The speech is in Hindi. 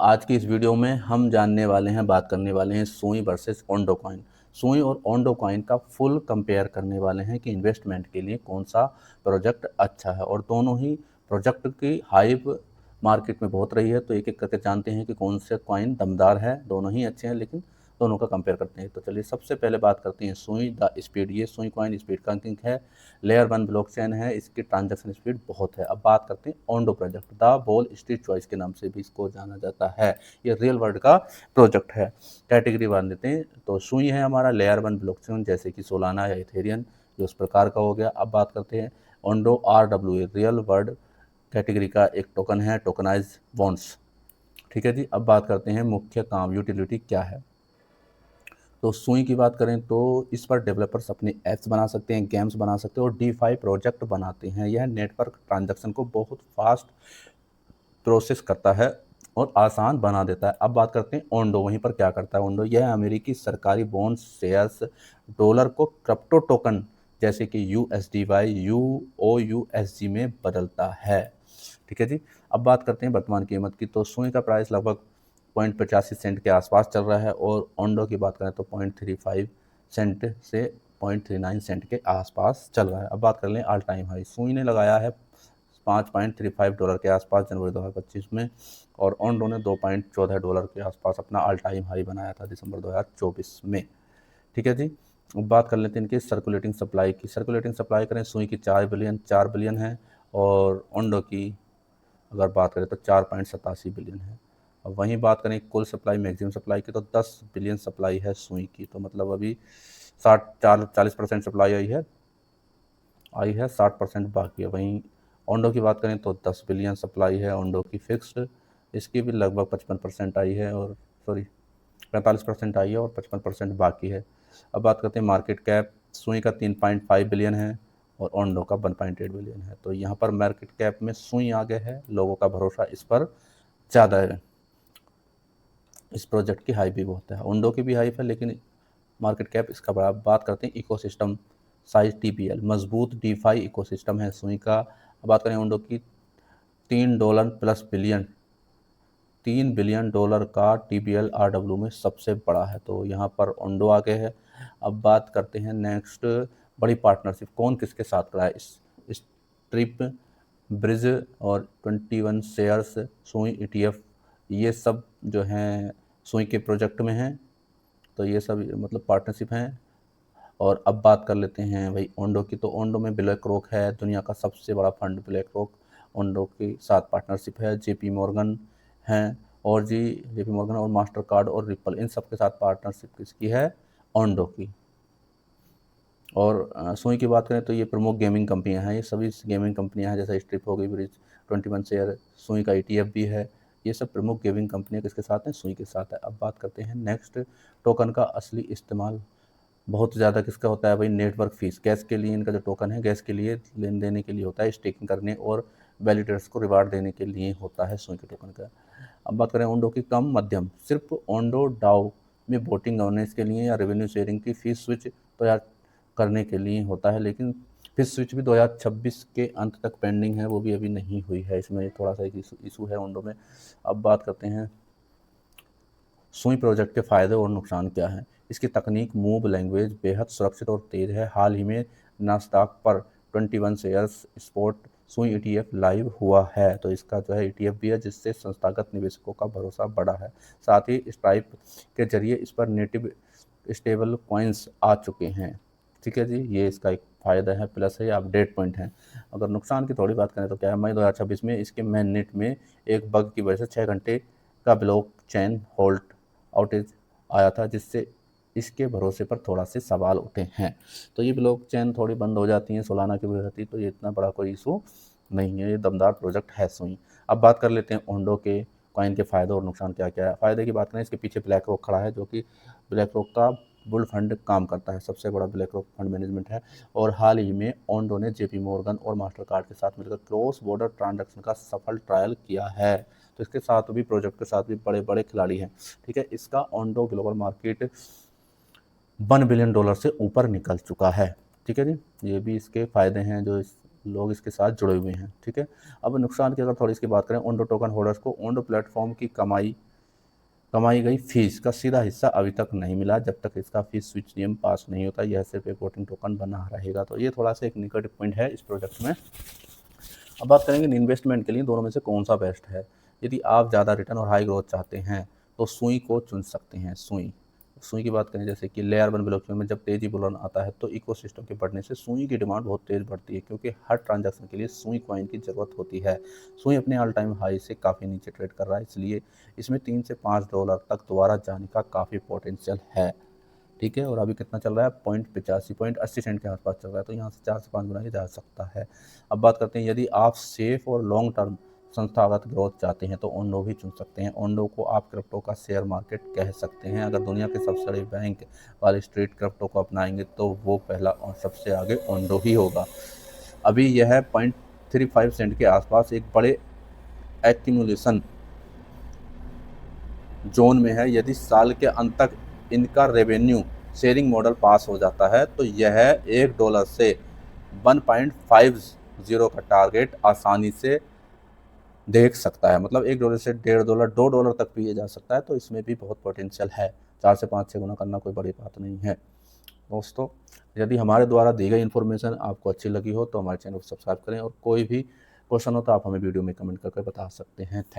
आज की इस वीडियो में हम बात करने वाले हैं सुई वर्सेस ओंडो कॉइन। सुई और ओंडो कॉइन का फुल कंपेयर करने वाले हैं कि इन्वेस्टमेंट के लिए कौन सा प्रोजेक्ट अच्छा है, और दोनों ही प्रोजेक्ट की हाइप मार्केट में बहुत रही है। तो एक एक करके जानते हैं कि कौन से कॉइन दमदार है। दोनों ही अच्छे हैं, लेकिन दोनों का कंपेयर करते हैं। तो चलिए सबसे पहले बात करते हैं सुई द स्पीड। ये सुई कॉइन स्पीड रैंकिंग है, लेयर 1 ब्लॉकचेन है, इसकी ट्रांजैक्शन स्पीड बहुत है। अब बात करते हैं Ondo project, the ball street choice के नाम से भी इसको जाना जाता है। ये रियल वर्ल्ड का प्रोजेक्ट है। कैटेगरी बांध देते हैं, तो सुई है हमारा लेयर 1 ब्लॉकचेन, जैसे कि सोलाना या इथेरियम, जो उस प्रकार का हो गया। अब बात करते हैं Ondo RWA, real world category का एक टोकन है, टोकनाइज बॉन्ड्स। ठीक है जी। अब बात करते हैं मुख्य काम, यूटिलिटी क्या है। तो सुई की बात करें तो इस पर डेवलपर्स अपने ऐप्स बना सकते हैं, गेम्स बना सकते हैं और DeFi प्रोजेक्ट बनाते हैं। यह नेटवर्क ट्रांजैक्शन को बहुत फास्ट प्रोसेस करता है और आसान बना देता है। अब बात करते हैं ओंडो, वहीं पर क्या करता है ओंडो। यह अमेरिकी सरकारी बॉन्ड्स, शेयर्स, डॉलर को क्रिप्टो टोकन जैसे कि USDY, UOUSG में बदलता है। ठीक है जी। अब बात करते हैं वर्तमान कीमत की। तो सुई का प्राइस लगभग 0.85 के आसपास चल रहा है, और ओंडो की बात करें तो 0.35 से 0.39 के आसपास चल रहा है। अब बात कर लें ऑल टाइम हाई। सुई ने लगाया है $5.35 के आसपास जनवरी 2025 में, और ओंडो ने $2.14 के आसपास अपना ऑल टाइम हाई बनाया था दिसंबर 2024 में। ठीक है जी। अब बात कर लेते हैं इनकी सर्कुलेटिंग सप्लाई की। सर्कुलेटिंग सप्लाई करें, सुई की 4 बिलियन है, और ओंडो की अगर बात करें तो 4.87 बिलियन है। अब वहीं बात करें कुल सप्लाई, मैक्सिमम सप्लाई की, तो 10 बिलियन सप्लाई है सुई की। तो मतलब अभी 40% सप्लाई आई है, 60% बाकी है। वहीं ओंडो की बात करें तो 10 बिलियन सप्लाई है ओंडो की फिक्स्ड, इसकी भी लगभग 55% आई है, और 45% आई है और 55% बाकी है। अब बात करते हैं मार्केट कैप। सुई का 3.5 बिलियन है और ओंडो का 1.8 बिलियन है। तो यहाँ पर मार्केट कैप में सुई आगे है, लोगों का भरोसा इस पर ज़्यादा है। इस प्रोजेक्ट की हाइप भी बहुत है, ओंडो की भी हाइप है, लेकिन मार्केट कैप इसका बड़ा। बात करते हैं इकोसिस्टम साइज, TPL, मजबूत DeFi इकोसिस्टम है सुई का। अब बात करें ओंडो की, $3 का TPL RW में सबसे बड़ा है, तो यहाँ पर ओंडो आगे है। अब बात करते हैं नेक्स्ट, बड़ी पार्टनरशिप कौन किसके साथ कर रहा है। स्ट्रिप, ब्रिज और 21 शेयर्स, सुई ETF, ये सब जो हैं सुई के प्रोजेक्ट में हैं। तो ये सब मतलब पार्टनरशिप हैं। और अब बात कर लेते हैं भाई ओंडो की। तो ओंडो में ब्लैक रॉक है, दुनिया का सबसे बड़ा फंड ब्लैक रॉक, ओंडो के साथ पार्टनरशिप है। JP मॉर्गन हैं, और JP मॉर्गन और मास्टर कार्ड और रिपल, इन सब के साथ पार्टनरशिप किसकी है, ओंडो की। और सुई की बात करें तो ये प्रमुख गेमिंग कंपनियां हैं। ये सभी गेमिंग कंपनियां हैं, जैसे स्ट्रिप हो गई, ब्रिज, 21 शेयर, सुई का ETF भी है। ये सब प्रमुख गेमिंग कंपनियां किसके साथ हैं, सुई के साथ है। अब बात करते हैं नेक्स्ट, टोकन का असली इस्तेमाल बहुत ज़्यादा किसका होता है भाई, नेटवर्क फीस। गैस के लिए इनका जो टोकन है, गैस के लिए लेन देने के लिए होता है, स्टेकिंग करने और वैलिडेटर्स को रिवार्ड देने के लिए होता है सुई के टोकन का। अब बात करें ओंडो की, कम मध्यम, सिर्फ ओंडो डाओ में वोटिंग गवर्नेंस के लिए या रेवेन्यू शेयरिंग की फीस स्विच तैयार करने के लिए होता है, लेकिन फीस स्विच भी 2026 के अंत तक पेंडिंग है, वो भी अभी नहीं हुई है। इसमें थोड़ा सा एक इशू है ओंडो में। अब बात करते हैं सुई प्रोजेक्ट के फ़ायदे और नुकसान क्या हैं। इसकी तकनीक मूव लैंग्वेज बेहद सुरक्षित और तेज़ है। हाल ही में नास्डाक पर 21 शेयर्स स्पॉट सुई ETF लाइव हुआ है, तो इसका जो है ETF भी है, जिससे संस्थागत निवेशकों का भरोसा बढ़ा है। साथ ही स्ट्राइप के जरिए इस पर नेटिव स्टेबल कॉइन्स आ चुके हैं। ठीक है जी, ये इसका एक फ़ायदा है, प्लस है, अपडेट पॉइंट है। अगर नुकसान की थोड़ी बात करें तो क्या है, मई 2026 में इसके मेन नेट में एक बग की वजह से 6 घंटे का ब्लॉक चेन होल्ड आउटेज आया था, जिससे इसके भरोसे पर थोड़ा से सवाल उठे हैं। तो ये ब्लॉक चेन थोड़ी बंद हो जाती हैं सोलाना की वजह से, तो ये इतना बड़ा कोई इशू नहीं है, ये दमदार प्रोजेक्ट है सुई। अब बात कर लेते हैं ओंडो के कॉइन के फ़ायदे और नुकसान क्या क्या है। फ़ायदे की बात करें, इसके पीछे ब्लैक रॉक खड़ा है, जो कि ब्लैक रॉक का बुल फंड काम करता है, सबसे बड़ा ब्लैक रॉक फंड मैनेजमेंट है। और हाल ही में ओंडो ने JP मॉर्गन और मास्टर कार्ड के साथ मिलकर क्रॉस बॉर्डर ट्रांजैक्शन का सफल ट्रायल किया है। तो इसके साथ भी, प्रोजेक्ट के साथ भी बड़े बड़े खिलाड़ी हैं। ठीक है, इसका ओंडो ग्लोबल मार्केट $1 बिलियन से ऊपर निकल चुका है। ठीक है जी, ये भी इसके फ़ायदे हैं जो लोग इसके साथ जुड़े हुए हैं। ठीक है, अब नुकसान की अगर थोड़ी इसकी बात करें, ओंडो टोकन होल्डर्स को ओंडो प्लेटफॉर्म की कमाई कमाई गई फीस का सीधा हिस्सा अभी तक नहीं मिला जब तक इसका फीस स्विच नियम पास नहीं होता, यह सिर्फ एक वोटिंग टोकन बना रहेगा। तो ये थोड़ा सा एक निगेटिव पॉइंट है इस प्रोजेक्ट में। अब बात करेंगे इन्वेस्टमेंट के लिए दोनों में से कौन सा बेस्ट है। यदि आप ज़्यादा रिटर्न और हाई ग्रोथ चाहते हैं तो सुई को चुन सकते हैं। सुई की बात करें, जैसे कि लेयर 1 ब्लॉकचेन में जब तेजी बुलन आता है तो इकोसिस्टम के बढ़ने से सुई की डिमांड बहुत तेज बढ़ती है, क्योंकि हर ट्रांजैक्शन के लिए सुई कॉइन की ज़रूरत होती है। सुई अपने ऑल टाइम हाई से काफ़ी नीचे ट्रेड कर रहा है, इसलिए इसमें $3 से $5 तक दोबारा जाने का काफ़ी पोटेंशियल है। ठीक है, और अभी कितना चल रहा है, 0.85 के आसपास चल रहा है, तो यहाँ से 4 से 5 गुना ये जा सकता है। अब बात करते हैं, यदि आप सेफ और लॉन्ग टर्म संस्थागत ग्रोथ चाहते हैं तो ओंडो भी चुन सकते हैं। ओंडो को आप क्रिप्टो का शेयर मार्केट कह सकते हैं। अगर दुनिया के सबसे बड़े बैंक वॉल स्ट्रीट क्रिप्टो को अपनाएंगे तो वो पहला और सबसे आगे ओंडो ही होगा। अभी यह 0.35 सेंट के आसपास एक बड़े एक्यूमुलेशन जोन में है। यदि साल के अंत तक इनका रेवेन्यू शेयरिंग मॉडल पास हो जाता है तो यह $1 से 1.50 का टारगेट आसानी से देख सकता है। मतलब $1 से $1.5 $2 तक भी ये जा सकता है, तो इसमें भी बहुत पोटेंशियल है। 4 से 5 6 गुना करना कोई बड़ी बात नहीं है। दोस्तों, यदि हमारे द्वारा दी गई इन्फॉर्मेशन आपको अच्छी लगी हो तो हमारे चैनल को सब्सक्राइब करें, और कोई भी क्वेश्चन हो तो आप हमें वीडियो में कमेंट करके बता सकते हैं। थैंक